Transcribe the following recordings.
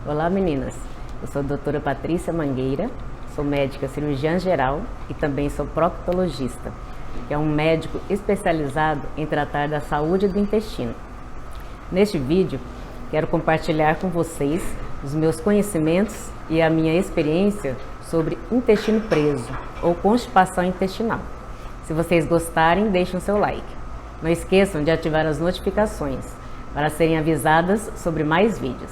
Olá meninas, eu sou a doutora Patrícia Mangueira, sou médica cirurgiã geral e também sou proctologista, que é um médico especializado em tratar da saúde do intestino. Neste vídeo, quero compartilhar com vocês os meus conhecimentos e a minha experiência sobre intestino preso ou constipação intestinal. Se vocês gostarem, deixem o seu like. Não esqueçam de ativar as notificações para serem avisadas sobre mais vídeos.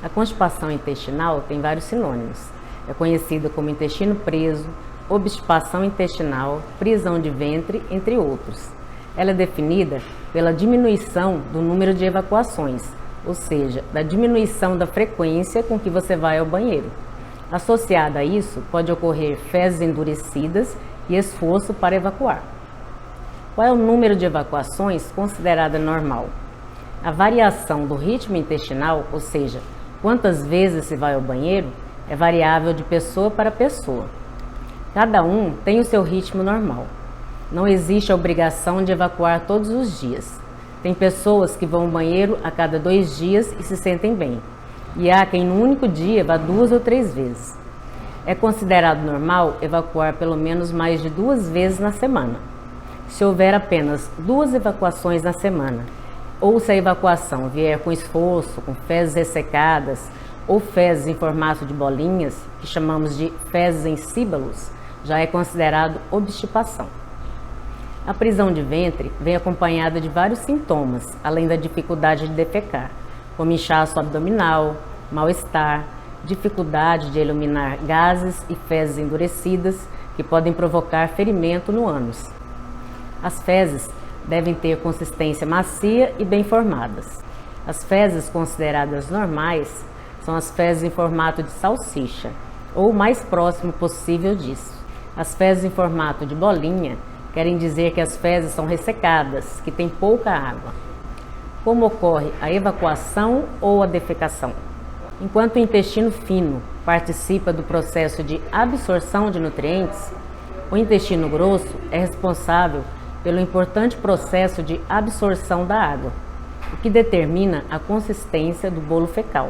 A constipação intestinal tem vários sinônimos. É conhecida como intestino preso, obstipação intestinal, prisão de ventre, entre outros. Ela é definida pela diminuição do número de evacuações, ou seja, da diminuição da frequência com que você vai ao banheiro. Associada a isso, pode ocorrer fezes endurecidas e esforço para evacuar. Qual é o número de evacuações considerada normal? A variação do ritmo intestinal, ou seja, quantas vezes se vai ao banheiro, é variável de pessoa para pessoa. Cada um tem o seu ritmo normal. Não existe a obrigação de evacuar todos os dias. Tem pessoas que vão ao banheiro a cada 2 dias e se sentem bem. E há quem no único dia vá 2 ou 3 vezes. É considerado normal evacuar pelo menos mais de 2 vezes na semana. Se houver apenas 2 evacuações na semana, ou se a evacuação vier com esforço, com fezes ressecadas, ou fezes em formato de bolinhas, que chamamos de fezes em síbalos, já é considerado obstipação. A prisão de ventre vem acompanhada de vários sintomas, além da dificuldade de defecar, como inchaço abdominal, mal-estar, dificuldade de eliminar gases e fezes endurecidas, que podem provocar ferimento no ânus. As fezes devem ter consistência macia e bem formadas. As fezes consideradas normais são as fezes em formato de salsicha, ou o mais próximo possível disso. As fezes em formato de bolinha querem dizer que as fezes são ressecadas, que têm pouca água. Como ocorre a evacuação ou a defecação? Enquanto o intestino fino participa do processo de absorção de nutrientes, o intestino grosso é responsável pelo importante processo de absorção da água, o que determina a consistência do bolo fecal.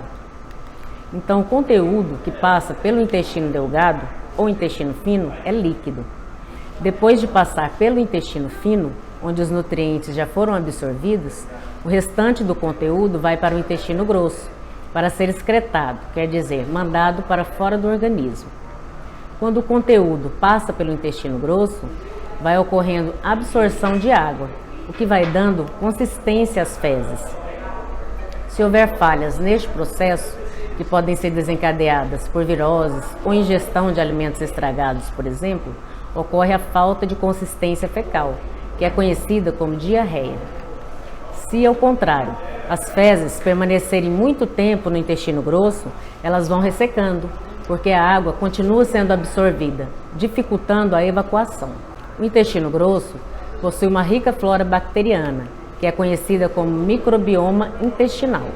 Então, o conteúdo que passa pelo intestino delgado ou intestino fino é líquido. Depois de passar pelo intestino fino, onde os nutrientes já foram absorvidos, o restante do conteúdo vai para o intestino grosso, para ser excretado, quer dizer, mandado para fora do organismo. Quando o conteúdo passa pelo intestino grosso, vai ocorrendo absorção de água, o que vai dando consistência às fezes. Se houver falhas neste processo, que podem ser desencadeadas por viroses ou ingestão de alimentos estragados, por exemplo, ocorre a falta de consistência fecal, que é conhecida como diarreia. Se, ao contrário, as fezes permanecerem muito tempo no intestino grosso, elas vão ressecando, porque a água continua sendo absorvida, dificultando a evacuação. O intestino grosso possui uma rica flora bacteriana, que é conhecida como microbioma intestinal.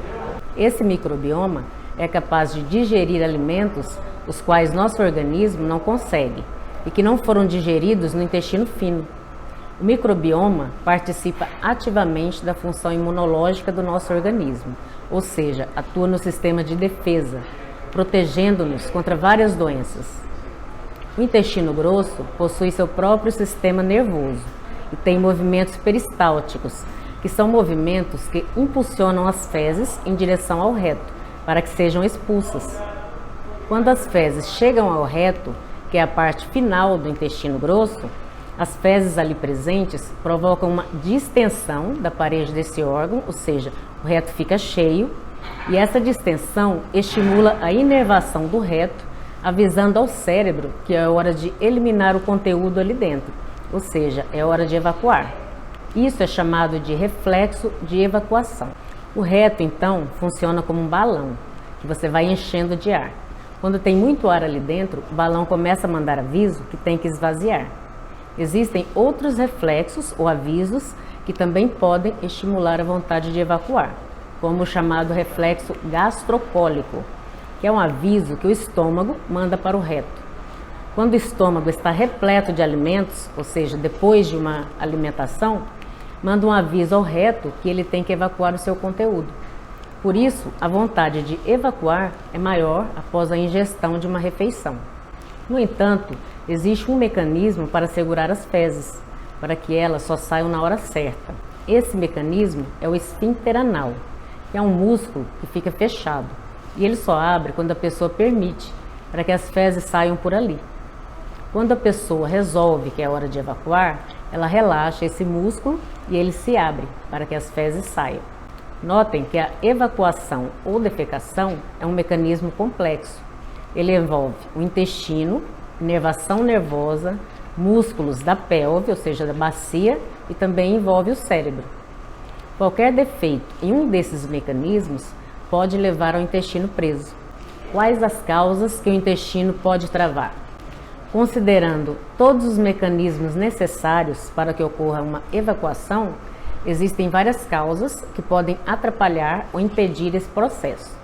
Esse microbioma é capaz de digerir alimentos os quais nosso organismo não consegue e que não foram digeridos no intestino fino. O microbioma participa ativamente da função imunológica do nosso organismo, ou seja, atua no sistema de defesa, protegendo-nos contra várias doenças. O intestino grosso possui seu próprio sistema nervoso e tem movimentos peristálticos, que são movimentos que impulsionam as fezes em direção ao reto, para que sejam expulsas. Quando as fezes chegam ao reto, que é a parte final do intestino grosso, as fezes ali presentes provocam uma distensão da parede desse órgão, ou seja, o reto fica cheio, e essa distensão estimula a inervação do reto, avisando ao cérebro que é hora de eliminar o conteúdo ali dentro, ou seja, é hora de evacuar. Isso é chamado de reflexo de evacuação. O reto, então, funciona como um balão, que você vai enchendo de ar. Quando tem muito ar ali dentro, o balão começa a mandar aviso que tem que esvaziar. Existem outros reflexos ou avisos que também podem estimular a vontade de evacuar, como o chamado reflexo gastrocólico, que é um aviso que o estômago manda para o reto. Quando o estômago está repleto de alimentos, ou seja, depois de uma alimentação, manda um aviso ao reto que ele tem que evacuar o seu conteúdo. Por isso, a vontade de evacuar é maior após a ingestão de uma refeição. No entanto, existe um mecanismo para segurar as fezes, para que elas só saiam na hora certa. Esse mecanismo é o esfíncter anal, que é um músculo que fica fechado, e ele só abre quando a pessoa permite, para que as fezes saiam por ali. Quando a pessoa resolve que é hora de evacuar, ela relaxa esse músculo e ele se abre para que as fezes saiam. Notem que a evacuação ou defecação é um mecanismo complexo. Ele envolve o intestino, inervação nervosa, músculos da pelve, ou seja, da bacia, e também envolve o cérebro. Qualquer defeito em um desses mecanismos pode levar ao intestino preso. Quais as causas que o intestino pode travar? Considerando todos os mecanismos necessários para que ocorra uma evacuação, existem várias causas que podem atrapalhar ou impedir esse processo.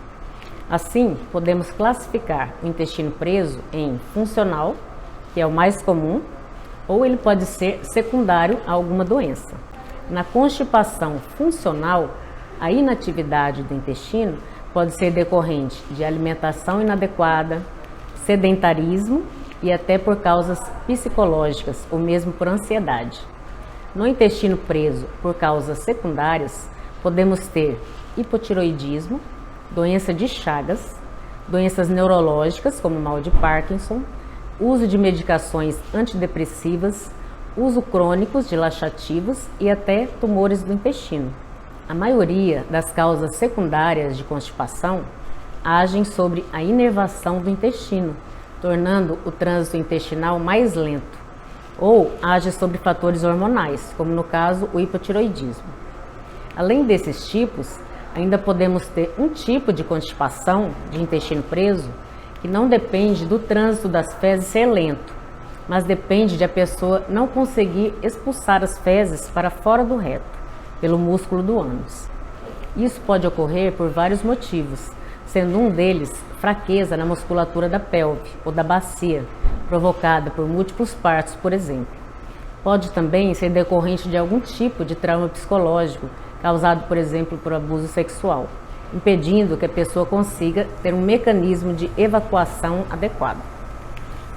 Assim, podemos classificar o intestino preso em funcional, que é o mais comum, ou ele pode ser secundário a alguma doença. Na constipação funcional, a inatividade do intestino pode ser decorrente de alimentação inadequada, sedentarismo e até por causas psicológicas ou mesmo por ansiedade. No intestino preso por causas secundárias, podemos ter hipotiroidismo, doença de Chagas, doenças neurológicas como mal de Parkinson, uso de medicações antidepressivas, uso crônicos de laxativos e até tumores do intestino. A maioria das causas secundárias de constipação agem sobre a inervação do intestino, tornando o trânsito intestinal mais lento, ou age sobre fatores hormonais, como no caso o hipotiroidismo. Além desses tipos, ainda podemos ter um tipo de constipação de intestino preso que não depende do trânsito das fezes ser lento, mas depende de a pessoa não conseguir expulsar as fezes para fora do reto, pelo músculo do ânus. Isso pode ocorrer por vários motivos, sendo um deles fraqueza na musculatura da pelve ou da bacia, provocada por múltiplos partos, por exemplo. Pode também ser decorrente de algum tipo de trauma psicológico, causado, por exemplo, por abuso sexual, impedindo que a pessoa consiga ter um mecanismo de evacuação adequado.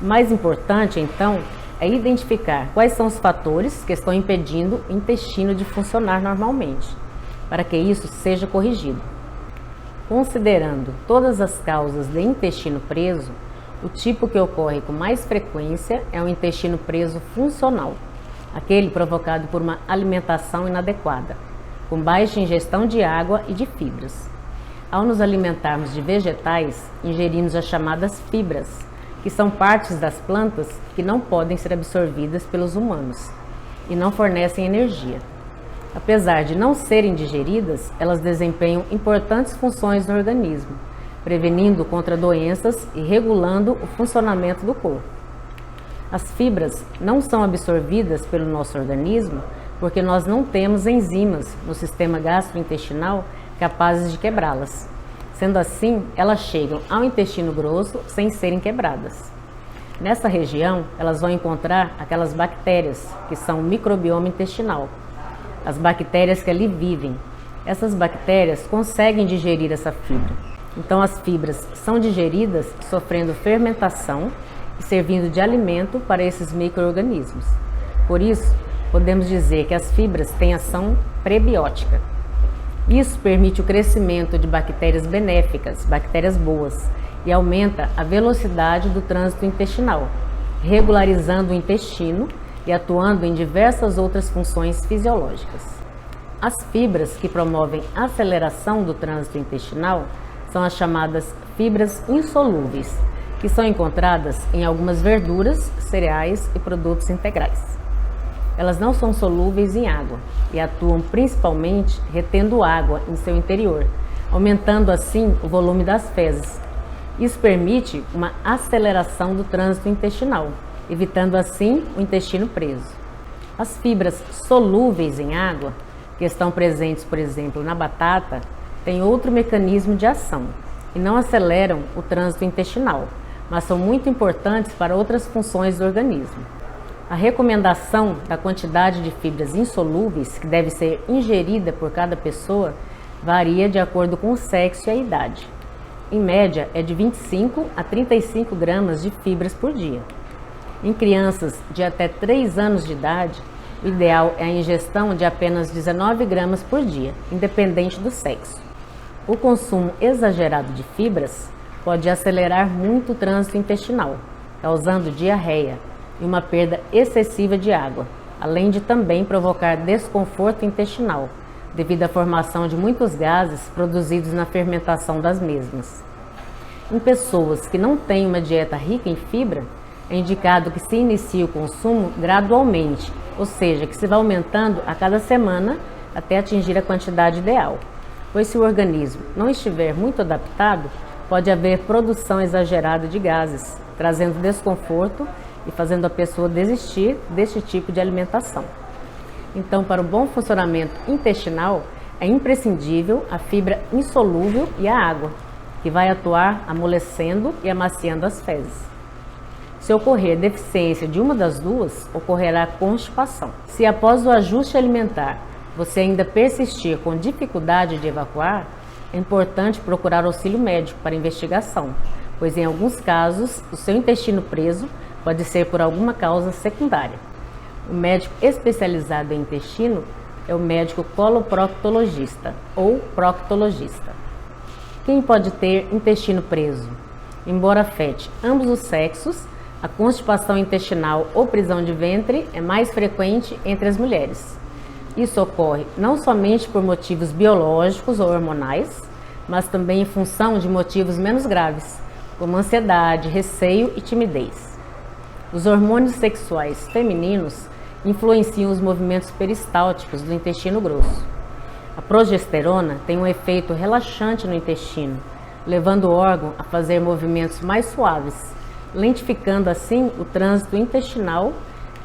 O mais importante, então, é identificar quais são os fatores que estão impedindo o intestino de funcionar normalmente, para que isso seja corrigido. Considerando todas as causas de intestino preso, o tipo que ocorre com mais frequência é o intestino preso funcional, aquele provocado por uma alimentação inadequada, com baixa ingestão de água e de fibras. Ao nos alimentarmos de vegetais, ingerimos as chamadas fibras, que são partes das plantas que não podem ser absorvidas pelos humanos e não fornecem energia. Apesar de não serem digeridas, elas desempenham importantes funções no organismo, prevenindo contra doenças e regulando o funcionamento do corpo. As fibras não são absorvidas pelo nosso organismo porque nós não temos enzimas no sistema gastrointestinal capazes de quebrá-las. Sendo assim, elas chegam ao intestino grosso sem serem quebradas. Nessa região, elas vão encontrar aquelas bactérias que são o microbioma intestinal, as bactérias que ali vivem. Essas bactérias conseguem digerir essa fibra. Então as fibras são digeridas sofrendo fermentação e servindo de alimento para esses micro-organismos. Por isso, podemos dizer que as fibras têm ação prebiótica. Isso permite o crescimento de bactérias benéficas, bactérias boas, e aumenta a velocidade do trânsito intestinal, regularizando o intestino e atuando em diversas outras funções fisiológicas. As fibras que promovem a aceleração do trânsito intestinal são as chamadas fibras insolúveis, que são encontradas em algumas verduras, cereais e produtos integrais. Elas não são solúveis em água e atuam principalmente retendo água em seu interior, aumentando assim o volume das fezes. Isso permite uma aceleração do trânsito intestinal, evitando assim o intestino preso. As fibras solúveis em água, que estão presentes, por exemplo, na batata, têm outro mecanismo de ação e não aceleram o trânsito intestinal, mas são muito importantes para outras funções do organismo. A recomendação da quantidade de fibras insolúveis que deve ser ingerida por cada pessoa varia de acordo com o sexo e a idade. Em média, é de 25 a 35 gramas de fibras por dia. Em crianças de até 3 anos de idade, o ideal é a ingestão de apenas 19 gramas por dia, independente do sexo. O consumo exagerado de fibras pode acelerar muito o trânsito intestinal, causando diarreia e uma perda excessiva de água, além de também provocar desconforto intestinal, devido à formação de muitos gases produzidos na fermentação das mesmas. Em pessoas que não têm uma dieta rica em fibra, é indicado que se inicie o consumo gradualmente, ou seja, que se vá aumentando a cada semana até atingir a quantidade ideal. Pois se o organismo não estiver muito adaptado, pode haver produção exagerada de gases, trazendo desconforto e fazendo a pessoa desistir deste tipo de alimentação. Então, para o bom funcionamento intestinal, é imprescindível a fibra insolúvel e a água, que vai atuar amolecendo e amaciando as fezes. Se ocorrer deficiência de uma das duas, ocorrerá constipação. Se após o ajuste alimentar você ainda persistir com dificuldade de evacuar, é importante procurar auxílio médico para investigação, pois em alguns casos o seu intestino preso pode ser por alguma causa secundária. O médico especializado em intestino é o médico coloproctologista ou proctologista. Quem pode ter intestino preso? Embora afete ambos os sexos, a constipação intestinal ou prisão de ventre é mais frequente entre as mulheres. Isso ocorre não somente por motivos biológicos ou hormonais, mas também em função de motivos menos graves, como ansiedade, receio e timidez. Os hormônios sexuais femininos influenciam os movimentos peristálticos do intestino grosso. A progesterona tem um efeito relaxante no intestino, levando o órgão a fazer movimentos mais suaves, lentificando assim o trânsito intestinal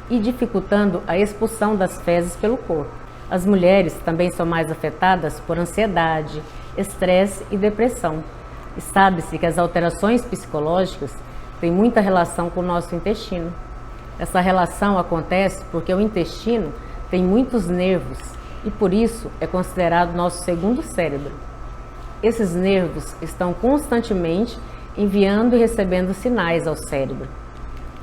e dificultando a expulsão das fezes pelo corpo. As mulheres também são mais afetadas por ansiedade, estresse e depressão. E sabe-se que as alterações psicológicas têm muita relação com o nosso intestino. Essa relação acontece porque o intestino tem muitos nervos e por isso é considerado nosso segundo cérebro. Esses nervos estão constantemente enviando e recebendo sinais ao cérebro.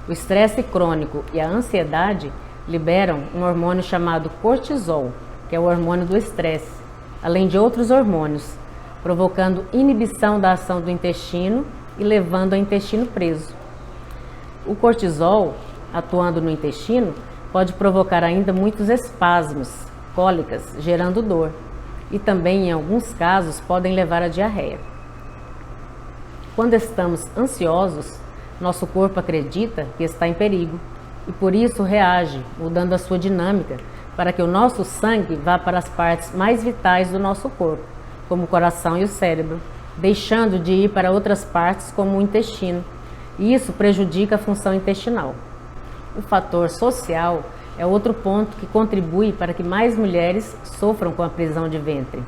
O estresse crônico e a ansiedade liberam um hormônio chamado cortisol, que é o hormônio do estresse, além de outros hormônios, provocando inibição da ação do intestino e levando ao intestino preso. O cortisol, atuando no intestino, pode provocar ainda muitos espasmos, cólicas, gerando dor, e também, em alguns casos, podem levar à diarreia. Quando estamos ansiosos, nosso corpo acredita que está em perigo e por isso reage, mudando a sua dinâmica para que o nosso sangue vá para as partes mais vitais do nosso corpo, como o coração e o cérebro, deixando de ir para outras partes como o intestino, e isso prejudica a função intestinal. O fator social é outro ponto que contribui para que mais mulheres sofram com a prisão de ventre.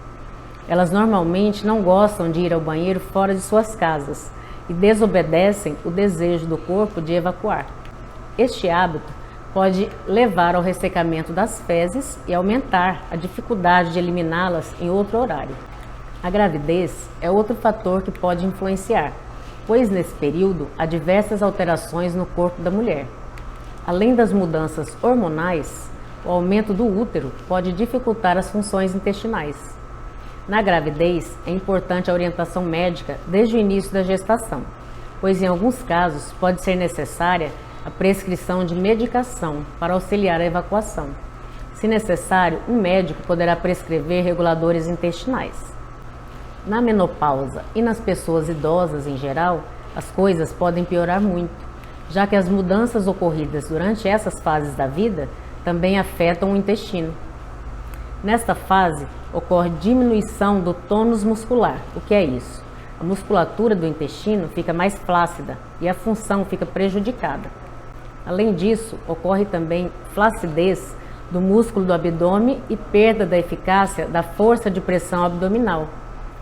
Elas normalmente não gostam de ir ao banheiro fora de suas casas e desobedecem o desejo do corpo de evacuar. Este hábito pode levar ao ressecamento das fezes e aumentar a dificuldade de eliminá-las em outro horário. A gravidez é outro fator que pode influenciar, pois nesse período há diversas alterações no corpo da mulher. Além das mudanças hormonais, o aumento do útero pode dificultar as funções intestinais. Na gravidez, é importante a orientação médica desde o início da gestação, pois em alguns casos pode ser necessária a prescrição de medicação para auxiliar a evacuação. Se necessário, um médico poderá prescrever reguladores intestinais. Na menopausa e nas pessoas idosas em geral, as coisas podem piorar muito, já que as mudanças ocorridas durante essas fases da vida também afetam o intestino. Nesta fase, ocorre diminuição do tônus muscular. O que é isso? A musculatura do intestino fica mais flácida e a função fica prejudicada. Além disso, ocorre também flacidez do músculo do abdômen e perda da eficácia da força de pressão abdominal,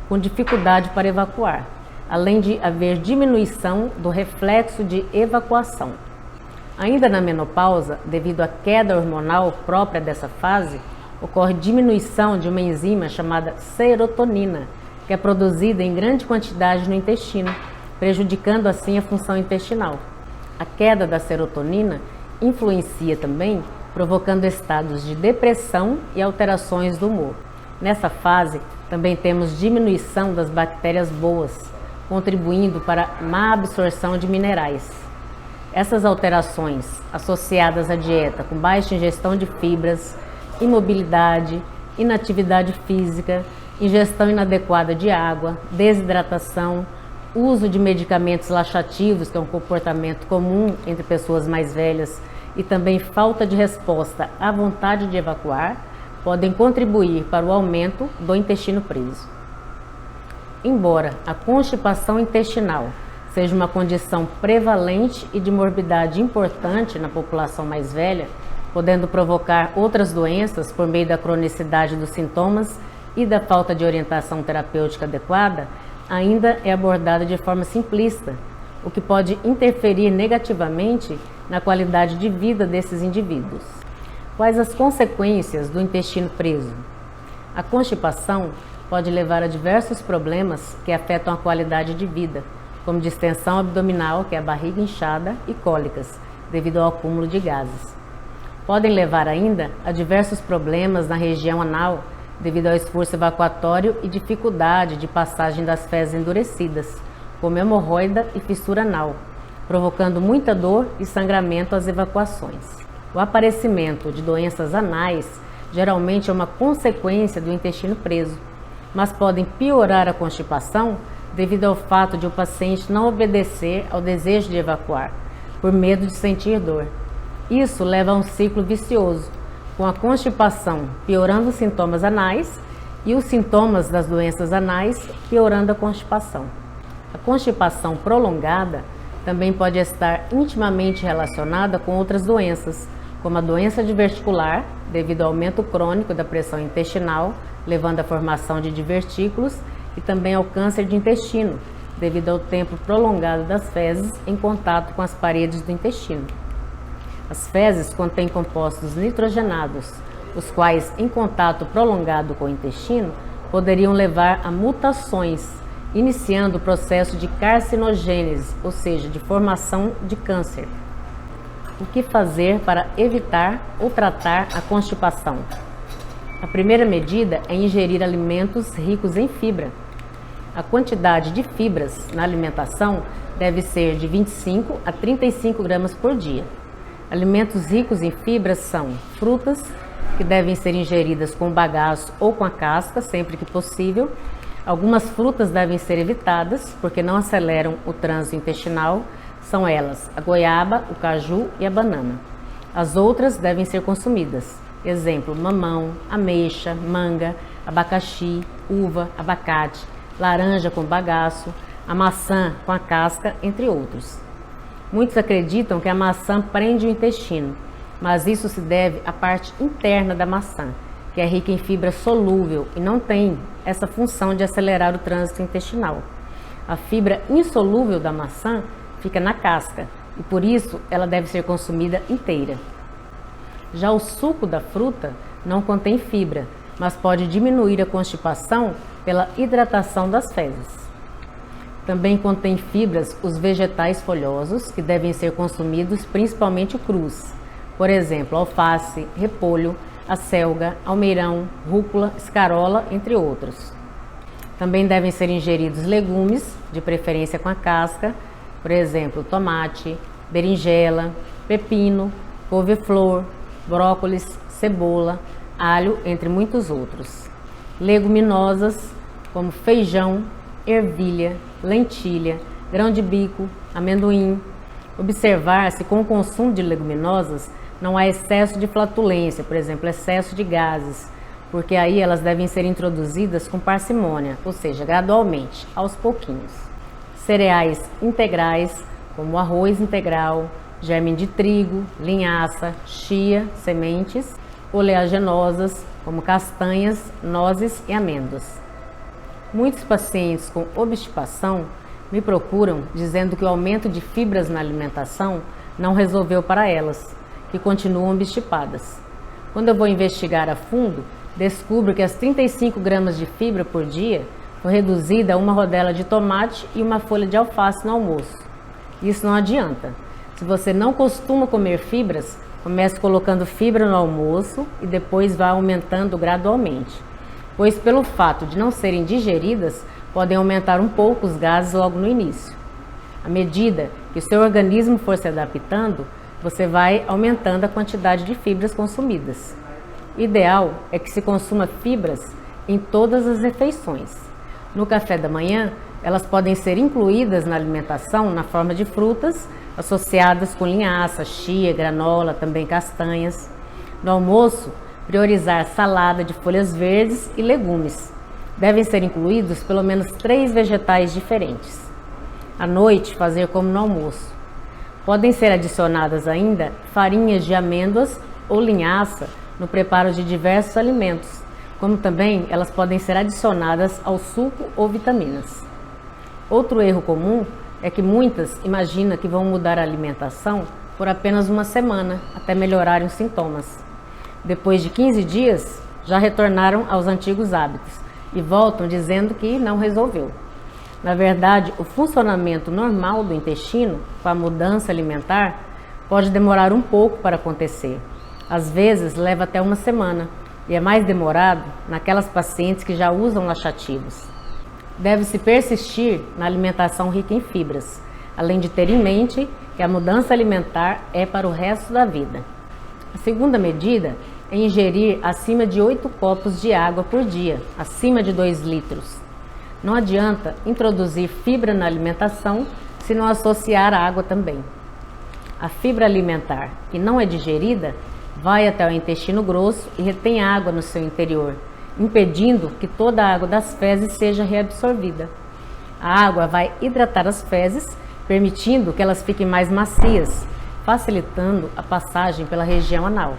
com dificuldade para evacuar, além de haver diminuição do reflexo de evacuação. Ainda na menopausa, devido à queda hormonal própria dessa fase, ocorre diminuição de uma enzima chamada serotonina, que é produzida em grande quantidade no intestino, prejudicando assim a função intestinal. A queda da serotonina influencia também, provocando estados de depressão e alterações do humor. Nessa fase, também temos diminuição das bactérias boas, contribuindo para a má absorção de minerais. Essas alterações, associadas à dieta com baixa ingestão de fibras, imobilidade, inatividade física, ingestão inadequada de água, desidratação, uso de medicamentos laxativos, que é um comportamento comum entre pessoas mais velhas, e também falta de resposta à vontade de evacuar, podem contribuir para o aumento do intestino preso. Embora a constipação intestinal seja uma condição prevalente e de morbidade importante na população mais velha, podendo provocar outras doenças por meio da cronicidade dos sintomas e da falta de orientação terapêutica adequada, ainda é abordada de forma simplista, o que pode interferir negativamente na qualidade de vida desses indivíduos. Quais as consequências do intestino preso? A constipação pode levar a diversos problemas que afetam a qualidade de vida, como distensão abdominal, que é a barriga inchada, e cólicas, devido ao acúmulo de gases. Podem levar ainda a diversos problemas na região anal, devido ao esforço evacuatório e dificuldade de passagem das fezes endurecidas, como hemorroida e fissura anal, provocando muita dor e sangramento às evacuações. O aparecimento de doenças anais geralmente é uma consequência do intestino preso, mas podem piorar a constipação devido ao fato de o paciente não obedecer ao desejo de evacuar, por medo de sentir dor. Isso leva a um ciclo vicioso, com a constipação piorando os sintomas anais e os sintomas das doenças anais piorando a constipação. A constipação prolongada também pode estar intimamente relacionada com outras doenças, como a doença diverticular, devido ao aumento crônico da pressão intestinal, levando à formação de divertículos, e também ao câncer de intestino, devido ao tempo prolongado das fezes em contato com as paredes do intestino. As fezes contêm compostos nitrogenados, os quais, em contato prolongado com o intestino, poderiam levar a mutações, iniciando o processo de carcinogênese, ou seja, de formação de câncer. O que fazer para evitar ou tratar a constipação? A primeira medida é ingerir alimentos ricos em fibra. A quantidade de fibras na alimentação deve ser de 25 a 35 gramas por dia. Alimentos ricos em fibras são frutas, que devem ser ingeridas com o bagaço ou com a casca, sempre que possível. Algumas frutas devem ser evitadas, porque não aceleram o trânsito intestinal. São elas a goiaba, o caju e a banana. As outras devem ser consumidas. Exemplo, mamão, ameixa, manga, abacaxi, uva, abacate, laranja com bagaço, a maçã com a casca, entre outros. Muitos acreditam que a maçã prende o intestino, mas isso se deve à parte interna da maçã, que é rica em fibra solúvel e não tem essa função de acelerar o trânsito intestinal. A fibra insolúvel da maçã fica na casca e por isso ela deve ser consumida inteira. Já o suco da fruta não contém fibra, mas pode diminuir a constipação pela hidratação das fezes. Também contém fibras os vegetais folhosos, que devem ser consumidos principalmente crus. Por exemplo, alface, repolho, acelga, almeirão, rúcula, escarola, entre outros. Também devem ser ingeridos legumes, de preferência com a casca, por exemplo, tomate, berinjela, pepino, couve-flor, brócolis, cebola, alho, entre muitos outros. Leguminosas, como feijão, ervilha, lentilha, grão de bico, amendoim. Observar se com o consumo de leguminosas não há excesso de flatulência, por exemplo, excesso de gases, porque aí elas devem ser introduzidas com parcimônia, ou seja, gradualmente, aos pouquinhos. Cereais integrais, como arroz integral, germe de trigo, linhaça, chia, sementes, oleaginosas, como castanhas, nozes e amêndoas. Muitos pacientes com obstipação me procuram dizendo que o aumento de fibras na alimentação não resolveu para elas, que continuam obstipadas. Quando eu vou investigar a fundo, descubro que as 35 gramas de fibra por dia foi reduzida a uma rodela de tomate e uma folha de alface no almoço. Isso não adianta. Se você não costuma comer fibras, comece colocando fibra no almoço e depois vá aumentando gradualmente, pois pelo fato de não serem digeridas, podem aumentar um pouco os gases logo no início. À medida que o seu organismo for se adaptando, você vai aumentando a quantidade de fibras consumidas. O ideal é que se consuma fibras em todas as refeições. No café da manhã, elas podem ser incluídas na alimentação na forma de frutas, associadas com linhaça, chia, granola, também castanhas. No almoço, priorizar salada de folhas verdes e legumes. Devem ser incluídos pelo menos 3 vegetais diferentes. À noite, fazer como no almoço. Podem ser adicionadas ainda farinhas de amêndoas ou linhaça no preparo de diversos alimentos, como também elas podem ser adicionadas ao suco ou vitaminas. Outro erro comum é que muitas imaginam que vão mudar a alimentação por apenas uma semana, até melhorarem os sintomas. Depois de 15 dias, já retornaram aos antigos hábitos e voltam dizendo que não resolveu. Na verdade, o funcionamento normal do intestino, com a mudança alimentar, pode demorar um pouco para acontecer. Às vezes, leva até uma semana e é mais demorado naquelas pacientes que já usam laxativos. Deve-se persistir na alimentação rica em fibras, além de ter em mente que a mudança alimentar é para o resto da vida. A segunda medida é ingerir acima de 8 copos de água por dia, acima de 2 litros. Não adianta introduzir fibra na alimentação se não associar água também. A fibra alimentar que não é digerida vai até o intestino grosso e retém água no seu interior, impedindo que toda a água das fezes seja reabsorvida. A água vai hidratar as fezes, permitindo que elas fiquem mais macias, facilitando a passagem pela região anal.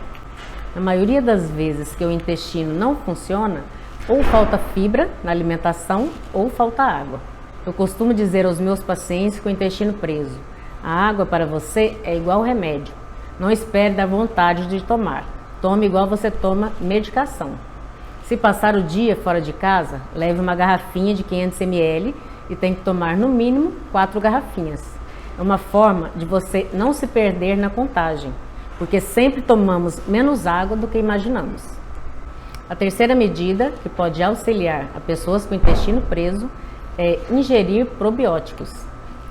Na maioria das vezes que o intestino não funciona, ou falta fibra na alimentação ou falta água. Eu costumo dizer aos meus pacientes com o intestino preso: a água para você é igual remédio. Não espere dar vontade de tomar. Tome igual você toma medicação. Se passar o dia fora de casa, leve uma garrafinha de 500 ml e tem que tomar no mínimo 4 garrafinhas. É uma forma de você não se perder na contagem, porque sempre tomamos menos água do que imaginamos. A terceira medida que pode auxiliar a pessoas com intestino preso é ingerir probióticos,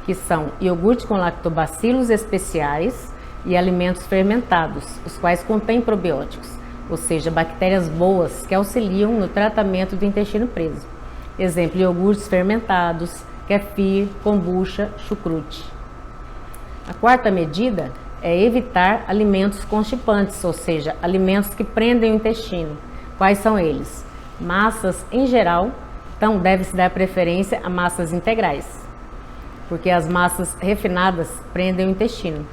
que são iogurte com lactobacilos especiais e alimentos fermentados, os quais contêm probióticos, ou seja, bactérias boas que auxiliam no tratamento do intestino preso. Exemplo, iogurtes fermentados, kefir, kombucha, chucrute. A quarta medida é evitar alimentos constipantes, ou seja, alimentos que prendem o intestino. Quais são eles? Massas em geral, então deve-se dar preferência a massas integrais, porque as massas refinadas prendem o intestino.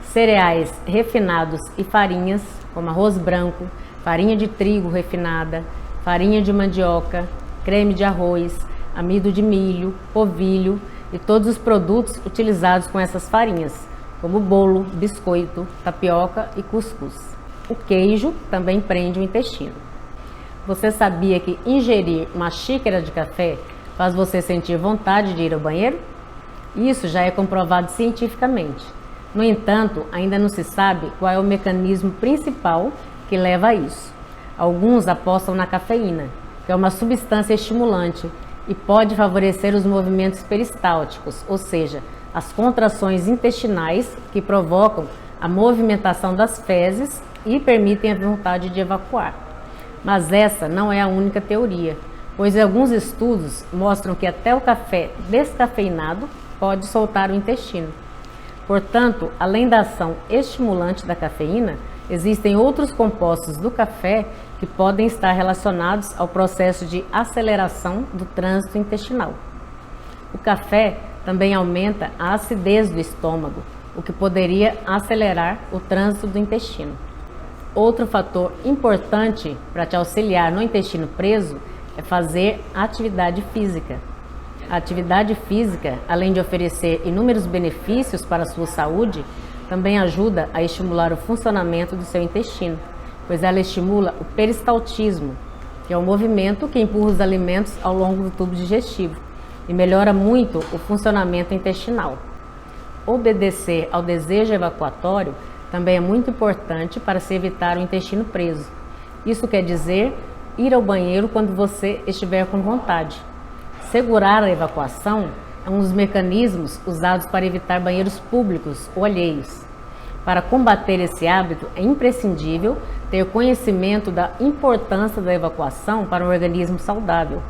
Cereais refinados e farinhas, como arroz branco, farinha de trigo refinada, farinha de mandioca, creme de arroz, amido de milho, polvilho e todos os produtos utilizados com essas farinhas, como bolo, biscoito, tapioca e cuscuz. O queijo também prende o intestino. Você sabia que ingerir uma xícara de café faz você sentir vontade de ir ao banheiro? Isso já é comprovado cientificamente. No entanto, ainda não se sabe qual é o mecanismo principal que leva a isso. Alguns apostam na cafeína, que é uma substância estimulante e pode favorecer os movimentos peristálticos, ou seja, as contrações intestinais que provocam a movimentação das fezes e permitem a vontade de evacuar. Mas essa não é a única teoria, pois alguns estudos mostram que até o café descafeinado pode soltar o intestino. Portanto, além da ação estimulante da cafeína, existem outros compostos do café que podem estar relacionados ao processo de aceleração do trânsito intestinal. O café também aumenta a acidez do estômago, o que poderia acelerar o trânsito do intestino. Outro fator importante para te auxiliar no intestino preso é fazer atividade física. A atividade física, além de oferecer inúmeros benefícios para a sua saúde, também ajuda a estimular o funcionamento do seu intestino, pois ela estimula o peristaltismo, que é o movimento que empurra os alimentos ao longo do tubo digestivo e melhora muito o funcionamento intestinal. Obedecer ao desejo evacuatório também é muito importante para se evitar o intestino preso. Isso quer dizer ir ao banheiro quando você estiver com vontade. Segurar a evacuação é um dos mecanismos usados para evitar banheiros públicos ou alheios. Para combater esse hábito, é imprescindível ter conhecimento da importância da evacuação para um organismo saudável.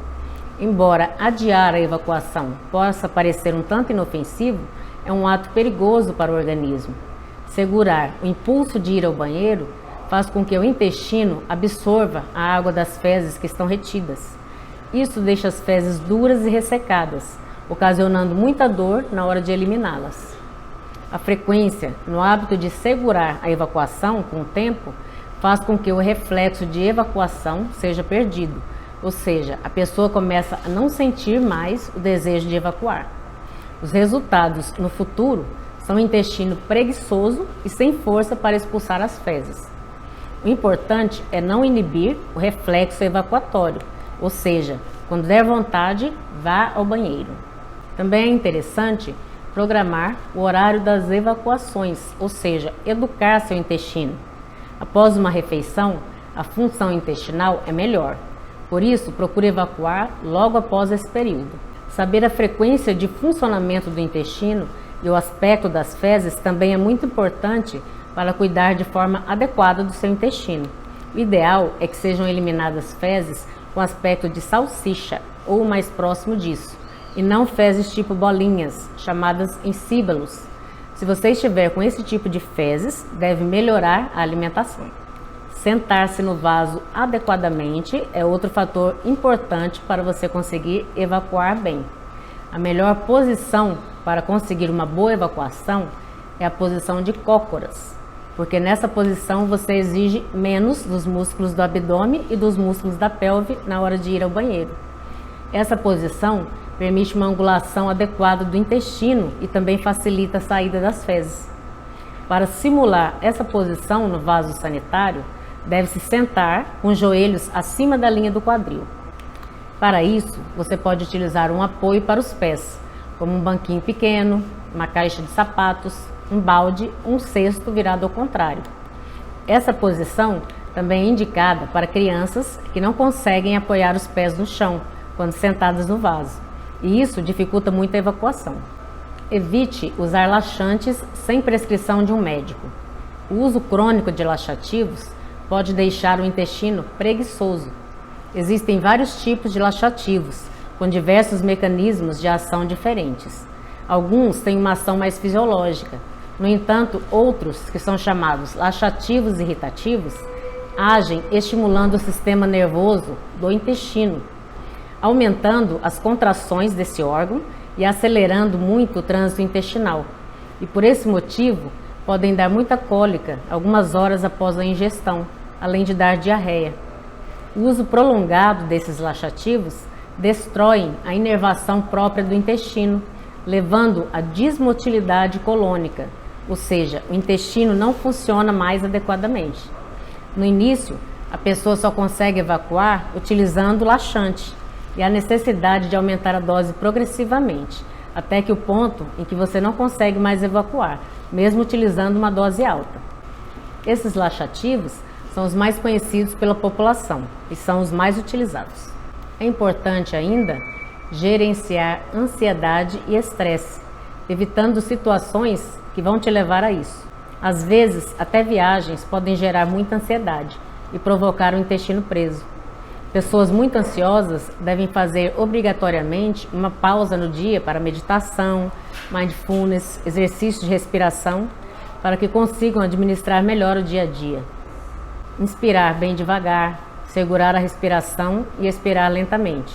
Embora adiar a evacuação possa parecer um tanto inofensivo, é um ato perigoso para o organismo. Segurar o impulso de ir ao banheiro faz com que o intestino absorva a água das fezes que estão retidas. Isso deixa as fezes duras e ressecadas, ocasionando muita dor na hora de eliminá-las. A frequência no hábito de segurar a evacuação com o tempo faz com que o reflexo de evacuação seja perdido, ou seja, a pessoa começa a não sentir mais o desejo de evacuar. Os resultados no futuro são um intestino preguiçoso e sem força para expulsar as fezes. O importante é não inibir o reflexo evacuatório, ou seja, quando der vontade, vá ao banheiro. Também é interessante programar o horário das evacuações, ou seja, educar seu intestino. Após uma refeição, a função intestinal é melhor. Por isso, procure evacuar logo após esse período. Saber a frequência de funcionamento do intestino e o aspecto das fezes também é muito importante para cuidar de forma adequada do seu intestino. O ideal é que sejam eliminadas fezes com aspecto de salsicha ou mais próximo disso, e não fezes tipo bolinhas, chamadas encíbalos. Se você estiver com esse tipo de fezes, deve melhorar a alimentação. Sentar-se no vaso adequadamente é outro fator importante para você conseguir evacuar bem. A melhor posição para conseguir uma boa evacuação é a posição de cócoras, porque nessa posição você exige menos dos músculos do abdômen e dos músculos da pelve na hora de ir ao banheiro. Essa posição permite uma angulação adequada do intestino e também facilita a saída das fezes. Para simular essa posição no vaso sanitário, deve-se sentar com os joelhos acima da linha do quadril. Para isso, você pode utilizar um apoio para os pés, como um banquinho pequeno, uma caixa de sapatos, um balde, um cesto virado ao contrário. Essa posição também é indicada para crianças que não conseguem apoiar os pés no chão quando sentadas no vaso, e isso dificulta muito a evacuação. Evite usar laxantes sem prescrição de um médico. O uso crônico de laxativos pode deixar o intestino preguiçoso. Existem vários tipos de laxativos, com diversos mecanismos de ação diferentes. Alguns têm uma ação mais fisiológica. No entanto, outros, que são chamados laxativos irritativos, agem estimulando o sistema nervoso do intestino, aumentando as contrações desse órgão e acelerando muito o trânsito intestinal. E por esse motivo, podem dar muita cólica algumas horas após a ingestão, além de dar diarreia. O uso prolongado desses laxativos destroem a inervação própria do intestino, levando à desmotilidade colônica, ou seja, o intestino não funciona mais adequadamente. No início, a pessoa só consegue evacuar utilizando laxante, e há necessidade de aumentar a dose progressivamente, até que o ponto em que você não consegue mais evacuar, mesmo utilizando uma dose alta. Esses laxativos são os mais conhecidos pela população e são os mais utilizados. É importante ainda gerenciar ansiedade e estresse, evitando situações que vão te levar a isso. Às vezes, até viagens podem gerar muita ansiedade e provocar o intestino preso. Pessoas muito ansiosas devem fazer obrigatoriamente uma pausa no dia para meditação, mindfulness, exercício de respiração, para que consigam administrar melhor o dia a dia. Inspirar bem devagar, segurar a respiração e expirar lentamente.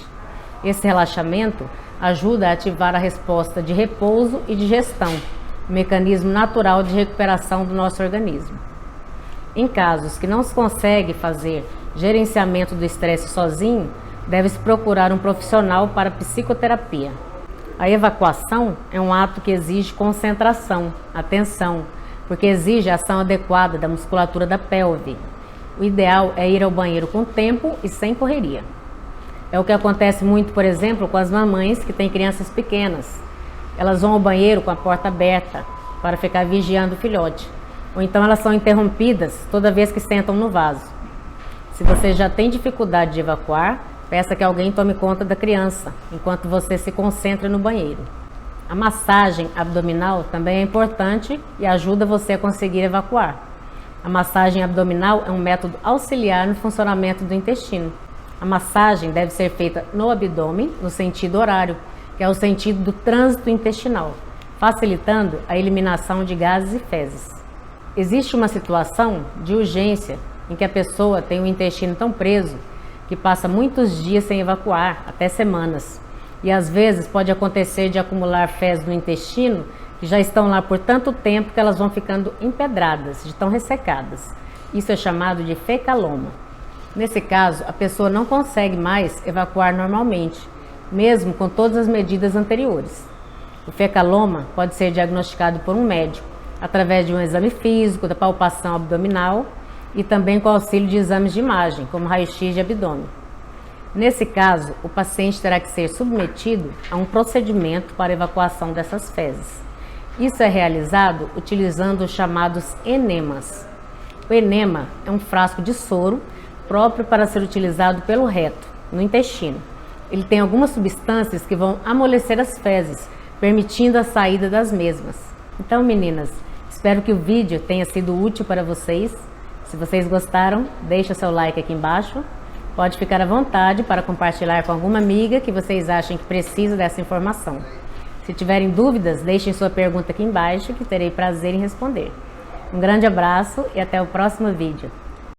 Esse relaxamento ajuda a ativar a resposta de repouso e digestão, um mecanismo natural de recuperação do nosso organismo. Em casos que não se consegue fazer gerenciamento do estresse sozinho, deve-se procurar um profissional para psicoterapia. A evacuação é um ato que exige concentração, atenção, porque exige a ação adequada da musculatura da pelve. O ideal é ir ao banheiro com tempo e sem correria. É o que acontece muito, por exemplo, com as mamães que têm crianças pequenas. Elas vão ao banheiro com a porta aberta para ficar vigiando o filhote. Ou então elas são interrompidas toda vez que sentam no vaso. Se você já tem dificuldade de evacuar, peça que alguém tome conta da criança, enquanto você se concentra no banheiro. A massagem abdominal também é importante e ajuda você a conseguir evacuar. A massagem abdominal é um método auxiliar no funcionamento do intestino. A massagem deve ser feita no abdômen, no sentido horário, que é o sentido do trânsito intestinal, facilitando a eliminação de gases e fezes. Existe uma situação de urgência em que a pessoa tem o intestino tão preso que passa muitos dias sem evacuar, até semanas. E às vezes pode acontecer de acumular fezes no intestino que já estão lá por tanto tempo que elas vão ficando empedradas, de tão ressecadas. Isso é chamado de fecaloma. Nesse caso, a pessoa não consegue mais evacuar normalmente, mesmo com todas as medidas anteriores. O fecaloma pode ser diagnosticado por um médico, através de um exame físico, da palpação abdominal e também com o auxílio de exames de imagem, como raio-x de abdômen. Nesse caso, o paciente terá que ser submetido a um procedimento para evacuação dessas fezes. Isso é realizado utilizando os chamados enemas. O enema é um frasco de soro próprio para ser utilizado pelo reto, no intestino. Ele tem algumas substâncias que vão amolecer as fezes, permitindo a saída das mesmas. Então, meninas, espero que o vídeo tenha sido útil para vocês. Se vocês gostaram, deixa seu like aqui embaixo. Pode ficar à vontade para compartilhar com alguma amiga que vocês achem que precisa dessa informação. Se tiverem dúvidas, deixem sua pergunta aqui embaixo que terei prazer em responder. Um grande abraço e até o próximo vídeo.